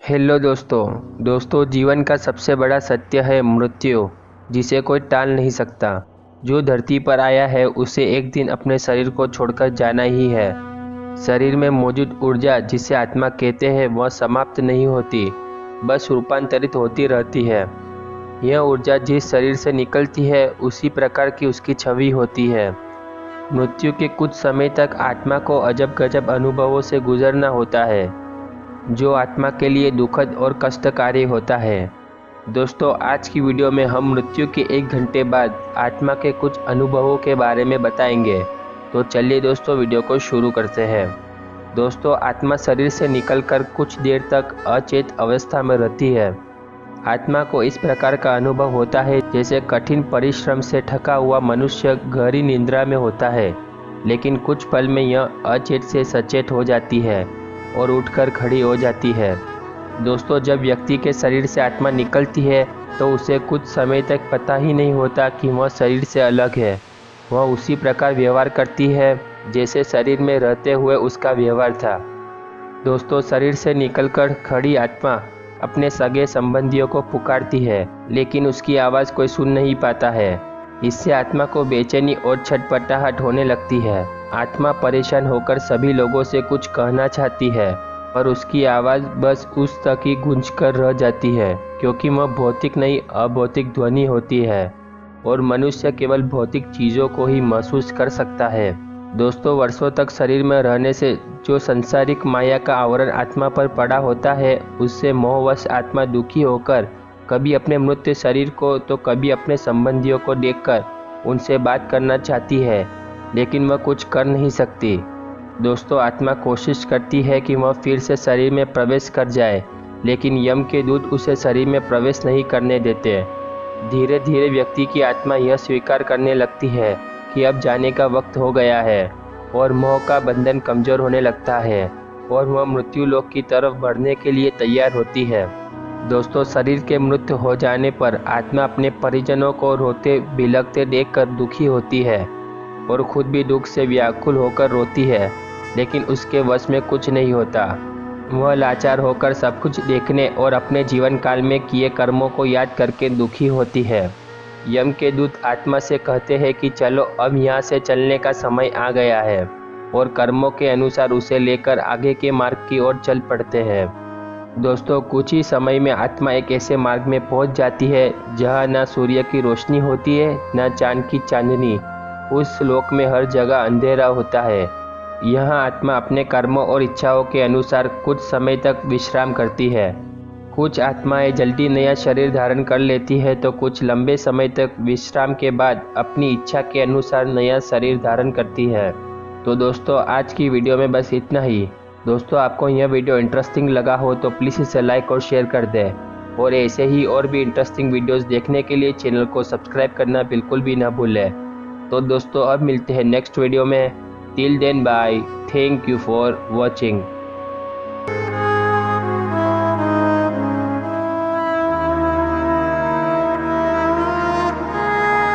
Hello दोस्तों जीवन का सबसे बड़ा सत्य है मृत्यु, जिसे कोई टाल नहीं सकता। जो धरती पर आया है उसे एक दिन अपने शरीर को छोड़कर जाना ही है। शरीर में मौजूद ऊर्जा, जिसे आत्मा कहते हैं, वह समाप्त नहीं होती, बस रूपांतरित होती रहती है। यह ऊर्जा जिस शरीर से निकलती है उसी प्रकार की उसकी छवि होती है। मृत्यु के कुछ समय तक आत्मा को अजब गजब अनुभवों से गुजरना होता है, जो आत्मा के लिए दुखद और कष्टकारी होता है। दोस्तों, आज की वीडियो में हम मृत्यु के 1 घंटे बाद आत्मा के कुछ अनुभवों के बारे में बताएंगे। तो चलिए दोस्तों, वीडियो को शुरू करते हैं। दोस्तों, आत्मा शरीर से निकलकर कुछ देर तक अचेत अवस्था में रहती है। आत्मा को इस प्रकार का अनुभव होता है जैसे कठिन परिश्रम से थका हुआ मनुष्य गहरी निद्रा में होता है, लेकिन कुछ पल में यह अचेत से सचेत हो जाती है और उठकर खड़ी हो जाती है। दोस्तों, जब व्यक्ति के शरीर से आत्मा निकलती है तो उसे कुछ समय तक पता ही नहीं होता कि वह शरीर से अलग है। वह उसी प्रकार व्यवहार करती है जैसे शरीर में रहते हुए उसका व्यवहार था। दोस्तों, शरीर से निकलकर खड़ी आत्मा अपने सगे संबंधियों को पुकारती है, लेकिन उसकी आवाज़ कोई सुन नहीं पाता है। इससे आत्मा को बेचैनी और छटपटाहट होने लगती है। आत्मा परेशान होकर सभी लोगों से कुछ कहना चाहती है, पर उसकी आवाज़ बस उस तक ही गूंज कर रह जाती है, क्योंकि वह भौतिक नहीं अभौतिक ध्वनि होती है और मनुष्य केवल भौतिक चीज़ों को ही महसूस कर सकता है। दोस्तों, वर्षों तक शरीर में रहने से जो संसारिक माया का आवरण आत्मा पर पड़ा होता है, उससे मोहवश आत्मा दुखी होकर कभी अपने मृत शरीर को तो कभी अपने संबंधियों को देखकर उनसे बात करना चाहती है, लेकिन वह कुछ कर नहीं सकती। दोस्तों, आत्मा कोशिश करती है कि वह फिर से शरीर में प्रवेश कर जाए, लेकिन यम के दूत उसे शरीर में प्रवेश नहीं करने देते। धीरे धीरे व्यक्ति की आत्मा यह स्वीकार करने लगती है कि अब जाने का वक्त हो गया है और मोह का बंधन कमज़ोर होने लगता है और वह मृत्यु लोक की तरफ बढ़ने के लिए तैयार होती है। दोस्तों, शरीर के मृत्यु हो जाने पर आत्मा अपने परिजनों को रोते बिलखते देखकर दुखी होती है और खुद भी दुख से व्याकुल होकर रोती है, लेकिन उसके वश में कुछ नहीं होता। वह लाचार होकर सब कुछ देखने और अपने जीवन काल में किए कर्मों को याद करके दुखी होती है। यम के दूत आत्मा से कहते हैं कि चलो, अब यहाँ से चलने का समय आ गया है, और कर्मों के अनुसार उसे लेकर आगे के मार्ग की ओर चल पड़ते हैं। दोस्तों, कुछ ही समय में आत्मा एक ऐसे मार्ग में पहुँच जाती है जहाँ न सूर्य की रोशनी होती है न चांद की चांदनी। उस लोक में हर जगह अंधेरा होता है। यहाँ आत्मा अपने कर्मों और इच्छाओं के अनुसार कुछ समय तक विश्राम करती है। कुछ आत्माएं जल्दी नया शरीर धारण कर लेती है, तो कुछ लंबे समय तक विश्राम के बाद अपनी इच्छा के अनुसार नया शरीर धारण करती है। तो दोस्तों, आज की वीडियो में बस इतना ही। दोस्तों, आपको यह वीडियो इंटरेस्टिंग लगा हो तो प्लीज़ इसे लाइक और शेयर कर दें, और ऐसे ही और भी इंटरेस्टिंग वीडियोस देखने के लिए चैनल को सब्सक्राइब करना बिल्कुल भी ना भूलें। तो दोस्तों, अब मिलते हैं नेक्स्ट वीडियो में। Till then bye, thank you for watching.